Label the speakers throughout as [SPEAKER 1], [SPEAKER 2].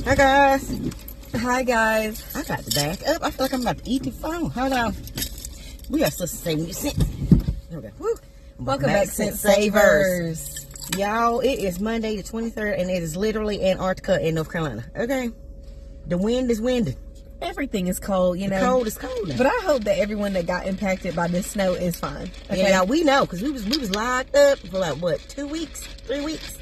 [SPEAKER 1] Hi guys.
[SPEAKER 2] Hi guys.
[SPEAKER 1] I got to back up. I feel like I'm about to eat the phone. Hold on. We are supposed to say you sent. There we go. Woo.
[SPEAKER 2] Welcome back, Scent Savers.
[SPEAKER 1] Y'all, it is Monday the 23rd, and it is literally Antarctica in North Carolina. Okay. The wind is winding.
[SPEAKER 2] Everything is cold, you know.
[SPEAKER 1] The cold is cold now.
[SPEAKER 2] But I hope that everyone that got impacted by this snow is fine. Okay?
[SPEAKER 1] Yeah, y'all, we know because we was locked up for like what, 2 weeks, 3 weeks.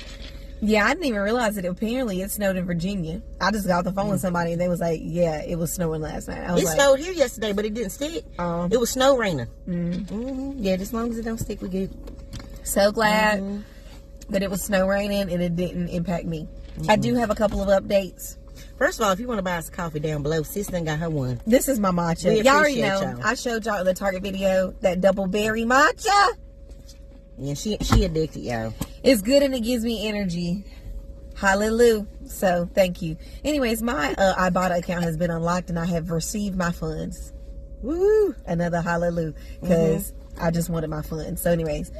[SPEAKER 2] Yeah, I didn't even realize that apparently it snowed in Virginia. I just got off the phone with somebody and they was like, yeah, it was snowing last night. I was
[SPEAKER 1] it snowed here yesterday, but it didn't stick. It was snow raining. Yeah, as long as it don't stick, we good.
[SPEAKER 2] So glad that it was snow raining and it didn't impact me. I do have a couple of updates.
[SPEAKER 1] First of all, if you want to buy us a coffee down below, sis done got her one.
[SPEAKER 2] This is my matcha. Y'all already know. Y'all. I showed y'all in the Target video that double berry matcha.
[SPEAKER 1] Yeah, she addicted, y'all.
[SPEAKER 2] It's good and it gives me energy. Hallelujah. So, thank you. Anyways, my Ibotta account has been unlocked and I have received my funds. Woo! Another hallelujah. Because I just wanted my funds. So, anyways,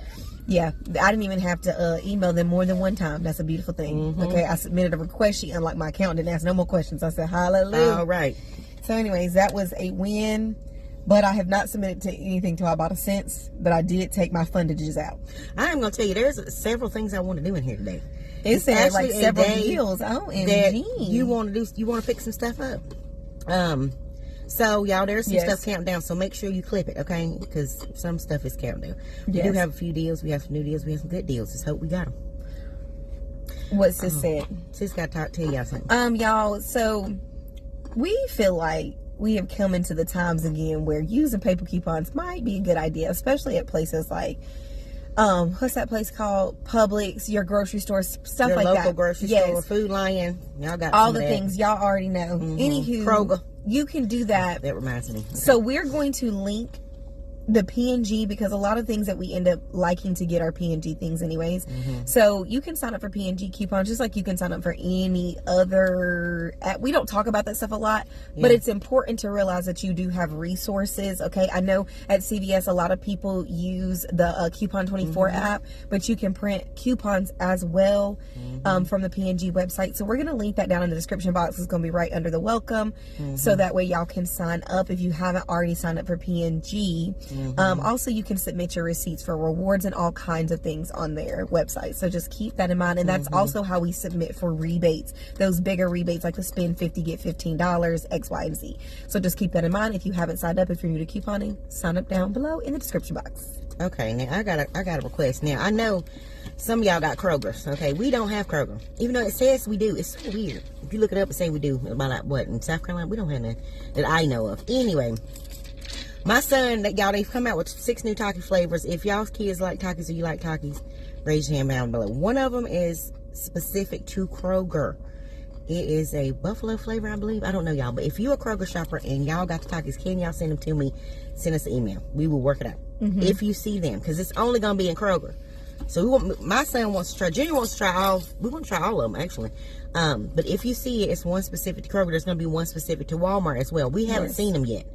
[SPEAKER 2] yeah. I didn't even have to email them more than one time. That's a beautiful thing. Okay, I submitted a request. She unlocked my account and didn't ask no more questions. I said, hallelujah.
[SPEAKER 1] All right.
[SPEAKER 2] So, anyways, that was a win. But I have not submitted to anything to Ibotta since. But I did take my fundages out.
[SPEAKER 1] I am going to tell you, there's several things I want to do in here today.
[SPEAKER 2] It said like several deals. OMG.
[SPEAKER 1] You want to pick some stuff up. So y'all, there's some stuff counting down. So make sure you clip it, okay? Because some stuff is counting down. We do have a few deals. We have some new deals. We have some good deals. Just hope we got them.
[SPEAKER 2] What sis said?
[SPEAKER 1] Sis got to tell y'all something.
[SPEAKER 2] Y'all. So we feel like we have come into the times again where using paper coupons might be a good idea, especially at places like, what's that place called? Publix, your grocery store, stuff
[SPEAKER 1] your
[SPEAKER 2] like that.
[SPEAKER 1] Your local grocery store, Food Lion. Y'all got
[SPEAKER 2] all the things y'all already know. Anywho,
[SPEAKER 1] Kroger.
[SPEAKER 2] You can do that.
[SPEAKER 1] That reminds me. Okay.
[SPEAKER 2] So we're going to link the PNG because a lot of things that we end up liking to get are PNG things anyways. So you can sign up for PNG coupons just like you can sign up for any other app. We don't talk about that stuff a lot, but it's important to realize that you do have resources. Okay, I know at CVS a lot of people use the Coupon 24 app, but you can print coupons as well from the PNG website. So we're going to link that down in the description box. It's going to be right under the welcome, so that way y'all can sign up if you haven't already signed up for PNG. Also, you can submit your receipts for rewards and all kinds of things on their website. So just keep that in mind. And that's also how we submit for rebates. Those bigger rebates like the spend 50, get $15, X, Y, and Z. So just keep that in mind. If you haven't signed up, if you're new to couponing, sign up down below in the description box.
[SPEAKER 1] Okay, now I got a request. Now I know some of y'all got Kroger's. Okay, we don't have Kroger, even though it says we do. It's so weird. If you look it up and say we do, about like what in South Carolina, we don't have none that I know of. Anyway. My son, y'all, they've come out with 6 new Takis flavors. If y'all's kids like Takis or you like Takis, raise your hand down below. One of them is specific to Kroger. It is a buffalo flavor, I believe. I don't know, y'all. But if you're a Kroger shopper and y'all got the Takis, can y'all send them to me? Send us an email. We will work it out. If you see them. Because it's only going to be in Kroger. So my son wants to try. Junior wants to try all. We want to try all of them, actually. But if you see it, it's one specific to Kroger. There's going to be one specific to Walmart as well. We haven't seen them yet.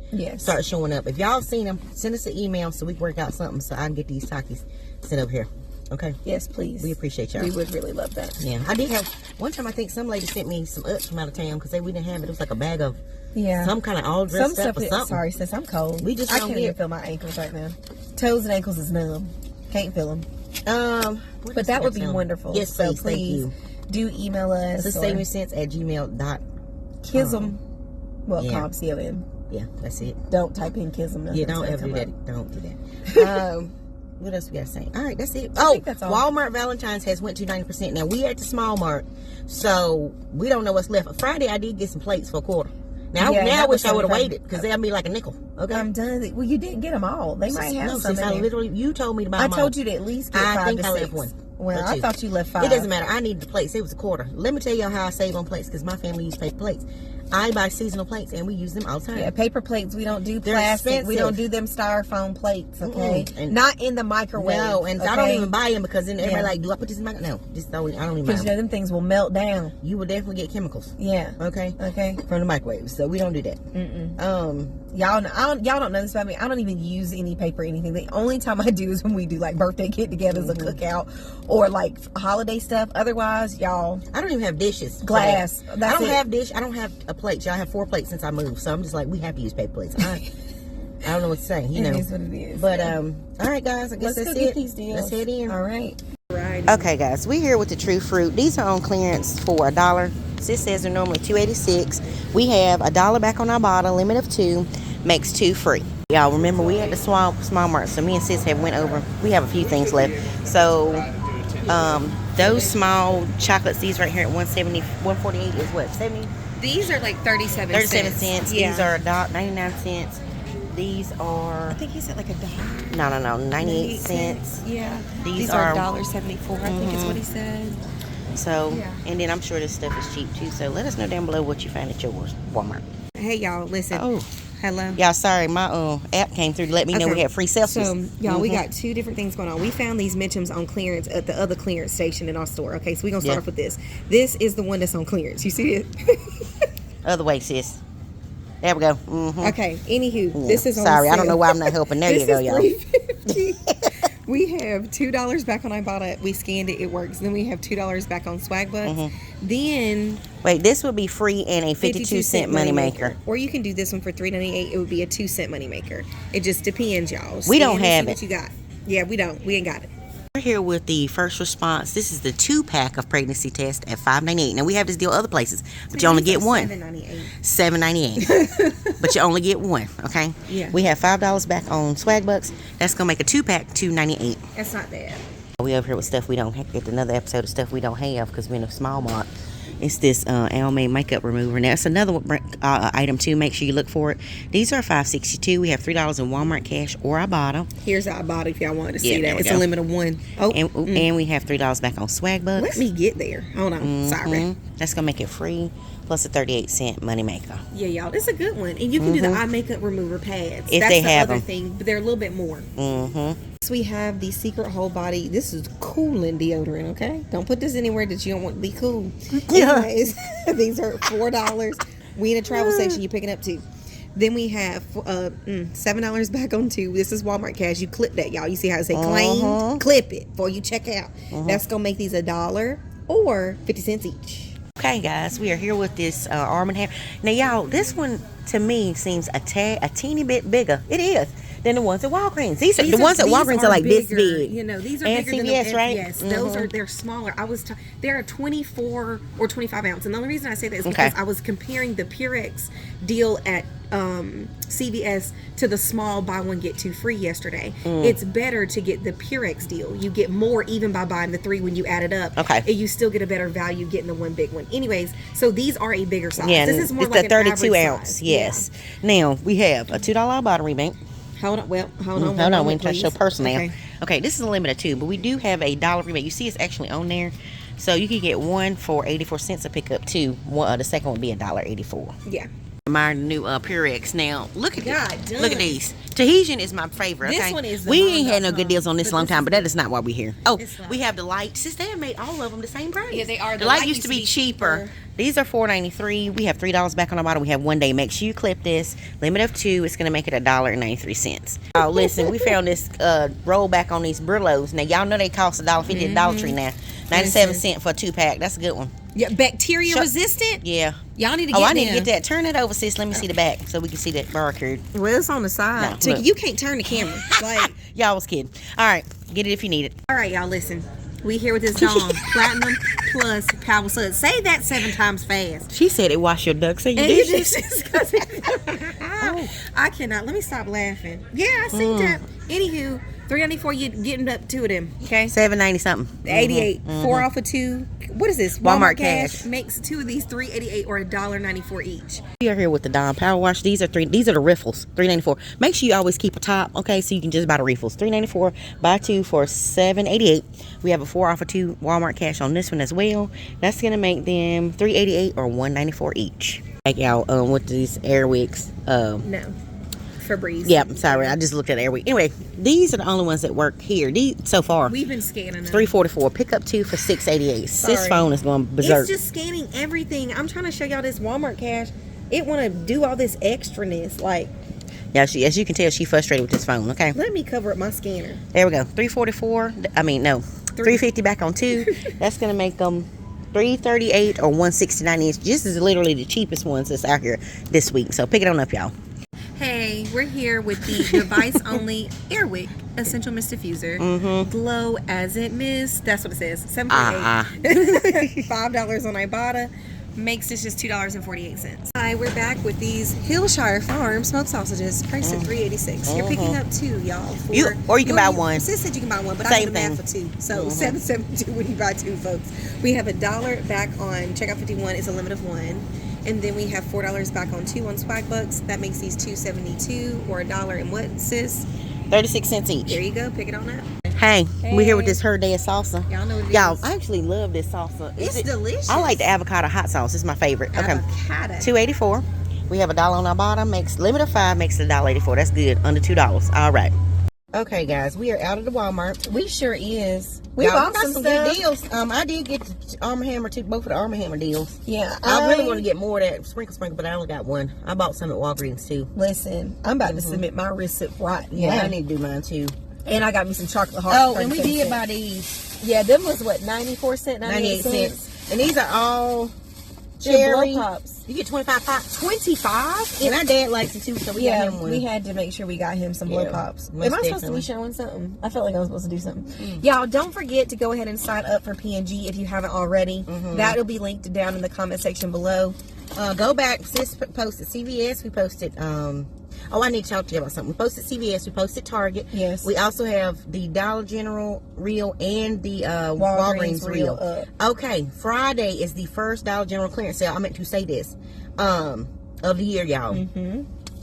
[SPEAKER 1] Start showing up. If y'all seen them, send us an email so we can work out something so I can get these Takis sent over here. Okay?
[SPEAKER 2] Yes, please.
[SPEAKER 1] We appreciate y'all.
[SPEAKER 2] We would really love that.
[SPEAKER 1] Yeah. I did have, one time I think some lady sent me some ups from out of town because we didn't have it. It was like a bag of some kind of all dressed up or something.
[SPEAKER 2] Sorry, sis, I'm cold.
[SPEAKER 1] We just
[SPEAKER 2] I can't even feel my ankles right now. Toes and ankles is numb. Can't feel them. But that would be wonderful.
[SPEAKER 1] Yes, please. Thank you.
[SPEAKER 2] Do email us.
[SPEAKER 1] SaveMeSense@gmail.com.
[SPEAKER 2] Well, COM.
[SPEAKER 1] Yeah, that's it.
[SPEAKER 2] Don't type in Kism.
[SPEAKER 1] Yeah, don't ever do that. Don't do that. What else we got to say? All right, that's it. That's all. Walmart Valentine's has went to 90%. Now, we at the small mart, so we don't know what's left. Friday, I did get some plates for a quarter. Now I wish I would have waited because they'll be like a nickel. Okay, I'm
[SPEAKER 2] done. Well, you didn't get them all. They might have some.
[SPEAKER 1] You told me to buy them all.
[SPEAKER 2] I told you to at least get 5 to 6.
[SPEAKER 1] I left one.
[SPEAKER 2] Well, I thought you left 5.
[SPEAKER 1] It doesn't matter. I needed the plates. It was a quarter. Let me tell y'all how I save on plates because my family used paper plates. I buy seasonal plates, and we use them all the time.
[SPEAKER 2] Yeah, paper plates. We don't do
[SPEAKER 1] They're
[SPEAKER 2] plastic.
[SPEAKER 1] expensive.
[SPEAKER 2] We don't do them styrofoam plates. Okay,
[SPEAKER 1] And
[SPEAKER 2] not in the microwave.
[SPEAKER 1] No, and
[SPEAKER 2] okay?
[SPEAKER 1] I don't even buy them because then everybody like, do I put this in my? No, just don't. I don't even buy
[SPEAKER 2] Because you know
[SPEAKER 1] them.
[SPEAKER 2] them things will melt down.
[SPEAKER 1] You will definitely get chemicals.
[SPEAKER 2] Yeah.
[SPEAKER 1] Okay.
[SPEAKER 2] Okay.
[SPEAKER 1] From the microwave, so we don't do that.
[SPEAKER 2] Y'all don't know this about me. I don't even use any paper or anything. The only time I do is when we do like birthday get-togethers, a cookout, or like holiday stuff. Otherwise, y'all,
[SPEAKER 1] I don't even have dishes.
[SPEAKER 2] glass.
[SPEAKER 1] I don't have dish. I don't have a plate. Y'all have 4 plates since I moved, so I'm just like, we have to use paper plates. I don't know what to say. You know,
[SPEAKER 2] It is what it is.
[SPEAKER 1] but all right, guys. I guess
[SPEAKER 2] Let's
[SPEAKER 1] that's
[SPEAKER 2] go get
[SPEAKER 1] it.
[SPEAKER 2] these deals.
[SPEAKER 1] Let's head in.
[SPEAKER 2] All right.
[SPEAKER 1] Okay, guys, we here with the True Fruit. These are on clearance for $1. Sis says they're normally $2.86. We have $1 back on our bottle, limit of 2, makes 2 free. Y'all remember we at the small mart, so me and Sis have went over. We have a few things left. So those small chocolates, these right here at 148 is what, 70?
[SPEAKER 2] These are like 37
[SPEAKER 1] cents.
[SPEAKER 2] Yeah.
[SPEAKER 1] These are $1.99. These are,
[SPEAKER 2] I think he said like $1.
[SPEAKER 1] no, 98 cents.
[SPEAKER 2] Yeah.
[SPEAKER 1] These
[SPEAKER 2] are
[SPEAKER 1] are
[SPEAKER 2] $1.74. I think is what he said.
[SPEAKER 1] So,
[SPEAKER 2] Yeah.
[SPEAKER 1] and then I'm sure this stuff is cheap too. So let us know down below what you find at yours, Walmart.
[SPEAKER 2] Hey y'all, listen.
[SPEAKER 1] Oh,
[SPEAKER 2] Hello.
[SPEAKER 1] y'all, sorry, my app came through to let me know we had free seltzers.
[SPEAKER 2] So, y'all, we got 2 different things going on. We found these Mitchums on clearance at the other clearance station in our store. Okay, so we're going to start off with this. This is the one that's on clearance. You see it?
[SPEAKER 1] Other way, sis. There we go.
[SPEAKER 2] Okay, anywho, this is on
[SPEAKER 1] Sorry, I
[SPEAKER 2] sale.
[SPEAKER 1] don't know why I'm not helping. There you go, y'all.
[SPEAKER 2] $3.50. We have $2 back on Ibotta. We scanned it. It works. Then we have $2 back on Swag Bucks. Then
[SPEAKER 1] Wait, this would be free and a 52-cent moneymaker.
[SPEAKER 2] Or you can do this one for $3.98. It would be a 2-cent moneymaker. It just depends, y'all.
[SPEAKER 1] We don't
[SPEAKER 2] Scan and
[SPEAKER 1] have
[SPEAKER 2] see
[SPEAKER 1] it.
[SPEAKER 2] what you got. Yeah, we don't. We ain't got it.
[SPEAKER 1] We're here with the first response. This is the 2-pack of pregnancy test at $5.98. Now we have this deal other places, but you only get one. $7.98. But you only get one. Okay.
[SPEAKER 2] Yeah.
[SPEAKER 1] We have $5 back on Swag Bucks. That's gonna make a 2-pack $2.98.
[SPEAKER 2] That's not bad.
[SPEAKER 1] We over here with stuff we don't have. Get another episode of stuff we don't have because we're in a small mart. It's this eeanmg makeup remover. Now it's another item too. Make sure you look for it. These are $5.62. We have $3 in Walmart cash or Ibotta.
[SPEAKER 2] Here's our body if y'all wanted to see
[SPEAKER 1] there
[SPEAKER 2] that.
[SPEAKER 1] we
[SPEAKER 2] It's
[SPEAKER 1] go.
[SPEAKER 2] a limit of 1. Oh,
[SPEAKER 1] And we have $3 back on Swag Bucks.
[SPEAKER 2] let me get there. Hold on. Sorry.
[SPEAKER 1] That's gonna make it free plus a 38-cent moneymaker.
[SPEAKER 2] Yeah, y'all, it's a good one, and you can do the eye makeup remover pads.
[SPEAKER 1] If
[SPEAKER 2] That's
[SPEAKER 1] they
[SPEAKER 2] the
[SPEAKER 1] have
[SPEAKER 2] other
[SPEAKER 1] them.
[SPEAKER 2] thing, but they're a little bit more. So we have the Secret Whole Body. This is cooling deodorant. Okay, don't put this anywhere that you don't want to be cool. Anyways, these are $4. We in a travel section. You picking up 2. Then we have $7 back on 2. This is Walmart cash. You clip that, y'all. You see how it say claim? Clip it before you check out. That's gonna make these $1 or 50 cents each.
[SPEAKER 1] Okay, guys, we are here with this Arm & Hammer. Now, y'all, this one to me seems a teeny bit bigger. It is than the ones at Walgreens. These the ones at Walgreens are like
[SPEAKER 2] bigger.
[SPEAKER 1] this big.
[SPEAKER 2] You know, these are
[SPEAKER 1] and
[SPEAKER 2] bigger
[SPEAKER 1] CVS,
[SPEAKER 2] than
[SPEAKER 1] right?
[SPEAKER 2] Yes, those are they're smaller. They're a 24 or 25 ounce, and the only reason I say that is because I was comparing the Purex deal at CVS to the small buy one get 2 free yesterday. It's better to get the Purex deal. You get more even by buying the 3 when you add it up.
[SPEAKER 1] Okay.
[SPEAKER 2] And you still get a better value getting the one big one. Anyways, so these are a bigger size.
[SPEAKER 1] Yeah,
[SPEAKER 2] this is more
[SPEAKER 1] it's
[SPEAKER 2] like
[SPEAKER 1] the
[SPEAKER 2] an
[SPEAKER 1] 32
[SPEAKER 2] average
[SPEAKER 1] ounce.
[SPEAKER 2] size.
[SPEAKER 1] Yes. Now we have a $2 bottle bank.
[SPEAKER 2] Hold on. Well, hold on.
[SPEAKER 1] Hold on, we touch your purse now.
[SPEAKER 2] Okay.
[SPEAKER 1] Okay, this is a limit of 2, but we do have a $1 rebate. You see, it's actually on there, so you can get 1 for 84 cents to pick up 2. The second would be $1.84.
[SPEAKER 2] Yeah.
[SPEAKER 1] My new Purex. Now look at
[SPEAKER 2] God
[SPEAKER 1] this.
[SPEAKER 2] done.
[SPEAKER 1] Look at these. Tahitian is my favorite.
[SPEAKER 2] This
[SPEAKER 1] Okay,
[SPEAKER 2] one is the
[SPEAKER 1] we ain't had no
[SPEAKER 2] bomb.com,
[SPEAKER 1] good deals on this
[SPEAKER 2] but
[SPEAKER 1] long
[SPEAKER 2] this
[SPEAKER 1] time,
[SPEAKER 2] is
[SPEAKER 1] but that is not why we're here. Oh,
[SPEAKER 2] It's not.
[SPEAKER 1] we have the light. Since they have made all of them the same price.
[SPEAKER 2] Yeah, they are.
[SPEAKER 1] The light used to be cheaper. These are $4.93. We have $3 back on the bottle. We have 1 day. Make sure you clip this. Limit of 2. It's gonna make it $1.93. Oh, listen, we found this rollback on these Brillos. Now y'all know they cost $1.50 at Dollar Tree now. 97 cents for a 2-pack. That's a good one.
[SPEAKER 2] Yeah, bacteria resistant.
[SPEAKER 1] Yeah.
[SPEAKER 2] Y'all need to get
[SPEAKER 1] Oh, I need to
[SPEAKER 2] them.
[SPEAKER 1] get that. Turn it over, sis. Let me see the back so we can see that barcode.
[SPEAKER 2] Well, it's on the side.
[SPEAKER 1] No,
[SPEAKER 2] So
[SPEAKER 1] look.
[SPEAKER 2] you can't turn the camera. Like,
[SPEAKER 1] Y'all was kidding. All right, get it if you need it.
[SPEAKER 2] all right, y'all, listen. We here with this Dawn Platinum Plus Power Suds. Say that 7 times fast.
[SPEAKER 1] She said it wash your ducks and your
[SPEAKER 2] And you
[SPEAKER 1] dishes.
[SPEAKER 2] just- 'cause I cannot. Let me stop laughing. Yeah, I see that. Anywho, $3.94. You getting up 2 of them. Okay.
[SPEAKER 1] $7.90 something.
[SPEAKER 2] 88. 4 off of 2. What is this?
[SPEAKER 1] Walmart cash.
[SPEAKER 2] Makes 2 of these $3.88 or $1.94 each.
[SPEAKER 1] We are here with the Dawn Power Wash. These are the riffles. $3.94. Make sure you always keep a top, okay? So you can just buy the refills. $3.94. Buy 2 for $7.88. We have a 4 off of 2 Walmart cash on this one as well. That's gonna make them $3.88 or $1.94 each. Like y'all, with these Airwicks.
[SPEAKER 2] No. FREEBIES.
[SPEAKER 1] Yeah, sorry, I just looked at Airwick. Anyway, these are the only ones that work here. These so far.
[SPEAKER 2] We've been scanning them.
[SPEAKER 1] $3.44. Pick up 2 for $6.88. This phone is going berserk.
[SPEAKER 2] It's just scanning everything. I'm trying to show y'all this Walmart cash. It want to do all this extraness. Like,
[SPEAKER 1] yeah, as you can tell, she frustrated with this phone. Okay.
[SPEAKER 2] let me cover up my scanner.
[SPEAKER 1] There we go. $3.44. I mean, no, $3.50 back on 2. That's gonna make them $3.38 or $1.69 each. This is literally the cheapest ones that's out here this week. So pick it on up, y'all.
[SPEAKER 2] Hey, we're here with the device-only Airwick Essential Mist Diffuser. Glow as it mist. That's what it says. $7.48. $5 on Ibotta. Makes this just $2.48. Hi, we're back with these Hillshire Farm smoked sausages, priced at $3.86. You're picking up 2, y'all.
[SPEAKER 1] Or you can buy one.
[SPEAKER 2] Sis said you can buy one, but
[SPEAKER 1] Same
[SPEAKER 2] I did the math for 2. So $7.72 when you buy 2, folks. We have $1 back on Checkout51. It's a limit of 1. And then we have $4 back on 2 on Swag Bucks. That makes these $2.72 or $1 and what, sis?
[SPEAKER 1] 36 cents each.
[SPEAKER 2] There you go. Pick it on up.
[SPEAKER 1] Hey, we're here with this Her Day of Salsa.
[SPEAKER 2] Y'all know what it
[SPEAKER 1] Y'all,
[SPEAKER 2] is.
[SPEAKER 1] I actually love this salsa.
[SPEAKER 2] It's delicious.
[SPEAKER 1] I like the avocado hot sauce. It's my favorite. Okay.
[SPEAKER 2] Avocado.
[SPEAKER 1] $2.84. We have $1 on our bottom. Makes limit of 5. Makes it $1.84. That's good. Under $2. All right. Okay, guys, we are out of the Walmart.
[SPEAKER 2] We sure is.
[SPEAKER 1] We bought some good deals. I did get the Arm & Hammer too, both of the Arm & Hammer deals.
[SPEAKER 2] Yeah,
[SPEAKER 1] I really want to get more of that sprinkle, but I only got one. I bought some at Walgreens too.
[SPEAKER 2] Listen, I'm about to submit my receipt right now.
[SPEAKER 1] Yeah, I need to do mine too.
[SPEAKER 2] And I got me some chocolate hearts.
[SPEAKER 1] Oh, and we did buy these.
[SPEAKER 2] Yeah, them was what, 94 cents, 98 cents.
[SPEAKER 1] And these are all
[SPEAKER 2] They're
[SPEAKER 1] cherry
[SPEAKER 2] blow pops.
[SPEAKER 1] You get 25 pops.
[SPEAKER 2] 25?
[SPEAKER 1] And our dad likes it too, so we got him one.
[SPEAKER 2] We had to make sure we got him some blow pops. Am I supposed to be showing something? I felt like I was supposed to do something. Y'all, don't forget to go ahead and sign up for P&G if you haven't already. That'll be linked down in the comment section below.
[SPEAKER 1] Go back. Sis posted CVS. We posted I need to talk to you about something. We posted CVS. We posted Target.
[SPEAKER 2] Yes.
[SPEAKER 1] We also have the Dollar General reel and the Walgreens reel. Okay. Friday is the first Dollar General clearance sale. I meant to say this of the year, y'all.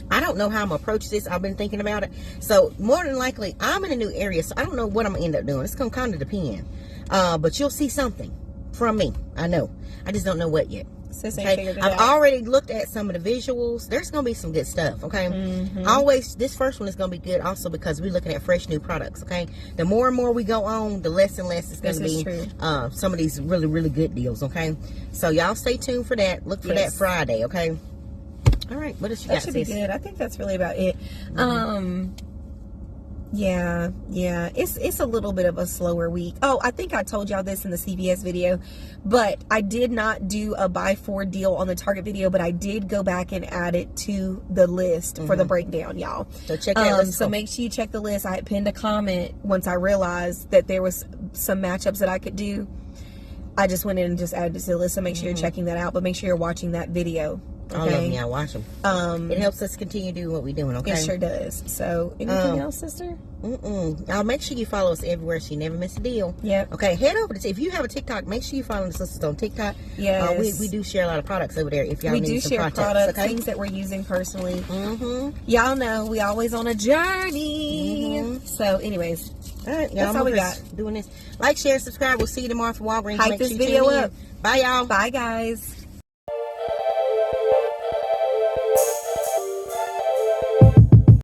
[SPEAKER 1] I don't know how I'm gonna approach this. I've been thinking about it. So more than likely, I'm in a new area, so I don't know what I'm gonna end up doing. It's gonna kind of depend. But you'll see something from me. I know. I just don't know what yet. Okay? I've already looked at some of the visuals. There's gonna be some good stuff. Okay. Always, this first one is gonna be good also because we're looking at fresh new products. Okay. The more and more we go on, the less and less it's gonna be some of these really, really good deals. Okay. So y'all stay tuned for that. Look for that Friday. Okay. All right. What else you got?
[SPEAKER 2] That should be good. I think that's really about it. Yeah, it's a little bit of a slower week. Oh, I think I told y'all this in the CVS video, but I did not do a buy 4 deal on the Target video, but I did go back and add it to the list for the breakdown, y'all.
[SPEAKER 1] So check that list.
[SPEAKER 2] So make sure you check the list. I had pinned a comment once I realized that there was some matchups that I could do. I just went in and just added it to the list. So make sure you're checking that out, but make sure you're watching that video.
[SPEAKER 1] Okay. All of them, yeah, watch them. It helps us continue doing what we're doing, okay?
[SPEAKER 2] It sure does. So, anything else, sister?
[SPEAKER 1] I'll make sure you follow us everywhere so you never miss a deal.
[SPEAKER 2] Yep.
[SPEAKER 1] Okay, head over to, if you have a TikTok, make sure you follow the sisters on TikTok.
[SPEAKER 2] Yes.
[SPEAKER 1] We do share a lot of products over there if y'all need some products.
[SPEAKER 2] We do share products, things that we're using personally. Y'all know, we always on a journey. So, anyways.
[SPEAKER 1] All right,
[SPEAKER 2] that's all we got.
[SPEAKER 1] Doing this. Like, share, subscribe. We'll see you tomorrow for Walgreens.
[SPEAKER 2] Hype this video up.
[SPEAKER 1] Bye, y'all.
[SPEAKER 2] Bye, guys.